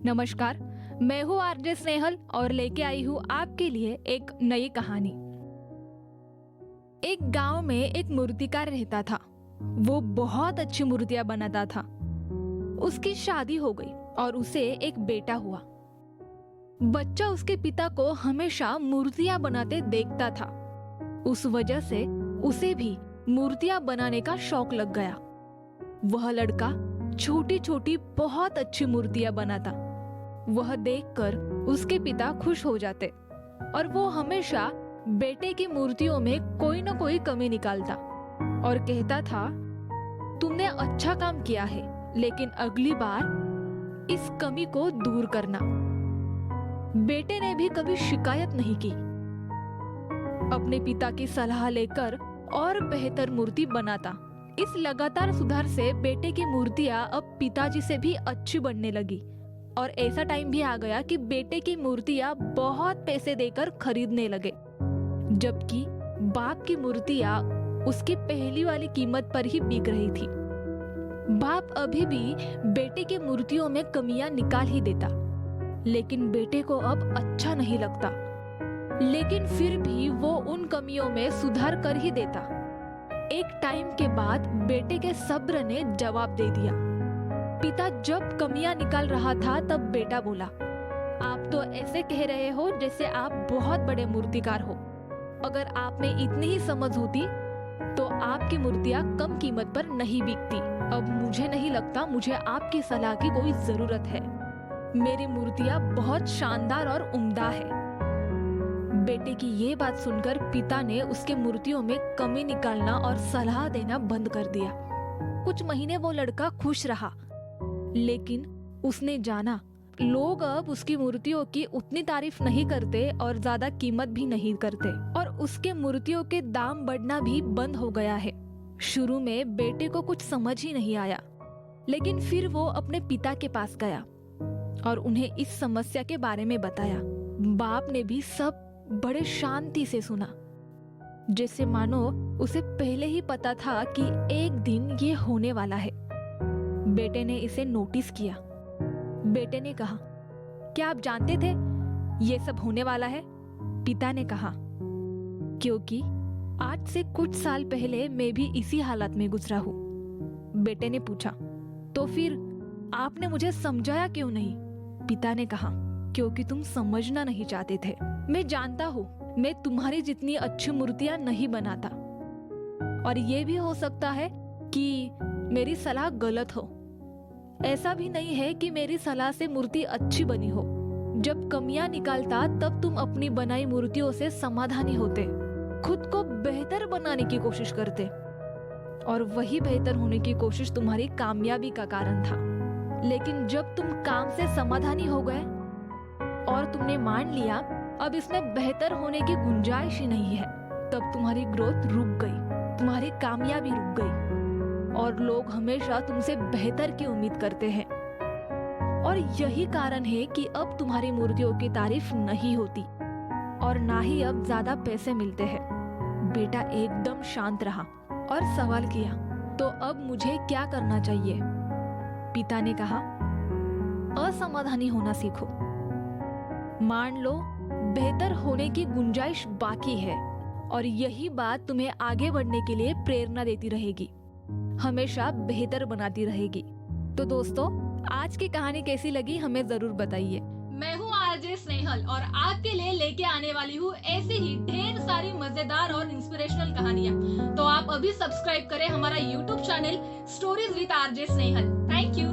नमस्कार, मैं हूँ आरजे स्नेहल और लेके आई हूँ आपके लिए एक नई कहानी। एक गांव में एक मूर्तिकार रहता था। वो बहुत अच्छी मूर्तियां बनाता था। उसकी शादी हो गई और उसे एक बेटा हुआ। बच्चा उसके पिता को हमेशा मूर्तियां बनाते देखता था। उस वजह से उसे भी मूर्तियां बनाने का शौक लग गया। वह लड़का छोटी छोटी बहुत अच्छी मूर्तियां बनाता। वह देखकर उसके पिता खुश हो जाते और वो हमेशा बेटे की मूर्तियों में कोई न कोई कमी निकालता और कहता था, तुमने अच्छा काम किया है, लेकिन अगली बार इस कमी को दूर करना। बेटे ने भी कभी शिकायत नहीं की। अपने पिता की सलाह लेकर और बेहतर मूर्ति बनाता। इस लगातार सुधार से बेटे की मूर्तियां अब पिताजी से भी अच्छी बनने लगी और ऐसा टाइम भी आ गया कि बेटे की मूर्तियां बहुत पैसे देकर खरीदने लगे, जबकि बाप की मूर्तियां उसकी पहली वाली कीमत पर ही बिक रही थी। बाप अभी भी बेटे की मूर्तियों में कमियां निकाल ही देता, लेकिन बेटे को अब अच्छा नहीं लगता। लेकिन फिर भी वो उन कमियों में सुधार कर ही देता। एक टाइम के बाद बेटे के सब्र ने जवाब दे दिया। पिता जब कमियां निकाल रहा था तब बेटा बोला, आप तो ऐसे कह रहे हो जैसे आप बहुत बड़े मूर्तिकार हो। अगर आप में इतनी ही समझ होती तो आपकी मूर्तियां कम कीमत पर नहीं बिकती। अब मुझे नहीं लगता मुझे आपकी सलाह की कोई जरूरत है। मेरी मूर्तियां बहुत शानदार और उम्दा है। बेटे की ये बात सुनकर पिता ने उसके मूर्तियों में कमी निकालना और सलाह देना बंद कर दिया। कुछ महीने वो लड़का खुश रहा, लेकिन उसने जाना लोग अब उसकी मूर्तियों की उतनी तारीफ नहीं करते और ज्यादा कीमत भी नहीं करते और उसके मूर्तियों के दाम बढ़ना भी बंद हो गया है। शुरू में बेटे को कुछ समझ ही नहीं आया, लेकिन फिर वो अपने पिता के पास गया और उन्हें इस समस्या के बारे में बताया। बाप ने भी सब बड़े शांति से सुना, जैसे मानो उसे पहले ही पता था कि एक दिन ये होने वाला है। बेटे ने इसे नोटिस किया। बेटे ने कहा, क्या आप जानते थे ये सब होने वाला है? पिता ने कहा, क्योंकि आज से कुछ साल पहले मैं भी इसी हालत में गुजरा हूँ। बेटे ने पूछा, तो फिर आपने मुझे समझाया क्यों नहीं? पिता ने कहा, क्योंकि तुम समझना नहीं चाहते थे। मैं जानता हूँ मैं तुम्हारी जितनी अच्छी मूर्तियां नहीं बनाता, और ये भी हो सकता है कि मेरी सलाह गलत हो। ऐसा भी नहीं है कि मेरी सलाह से मूर्ति अच्छी बनी हो। जब कमियां निकालता तब तुम अपनी बनाई मूर्तियों से समाधानी होते, खुद को बेहतर बनाने की कोशिश करते, और वही बेहतर होने की कोशिश तुम्हारी कामयाबी का कारण था। लेकिन जब तुम काम से समाधानी हो गए और तुमने मान लिया अब इसमें बेहतर होने की गुंजाइश ही नहीं है, तब तुम्हारी ग्रोथ रुक गई, तुम्हारी कामयाबी रुक गई और लोग हमेशा तुमसे बेहतर की उम्मीद करते हैं। और यही कारण है कि अब तुम्हारी मूर्तियों की तारीफ नहीं होती और ना ही अब ज्यादा पैसे मिलते हैं। बेटा एकदम शांत रहा और सवाल किया, तो अब मुझे क्या करना चाहिए? पिता ने कहा, असमाधानी होना सीखो। मान लो बेहतर होने की गुंजाइश बाकी है और यही बात तुम्हें आगे बढ़ने के लिए प्रेरणा देती रहेगी, हमेशा बेहतर बनाती रहेगी। तो दोस्तों, आज की कहानी कैसी लगी हमें जरूर बताइए। मैं हूँ आरजे स्नेहल और आपके लिए लेके आने वाली हूँ ऐसे ही ढेर सारी मजेदार और इंस्पिरेशनल कहानियाँ। तो आप अभी सब्सक्राइब करें हमारा YouTube channel stories with RJ Snehal. Thank you.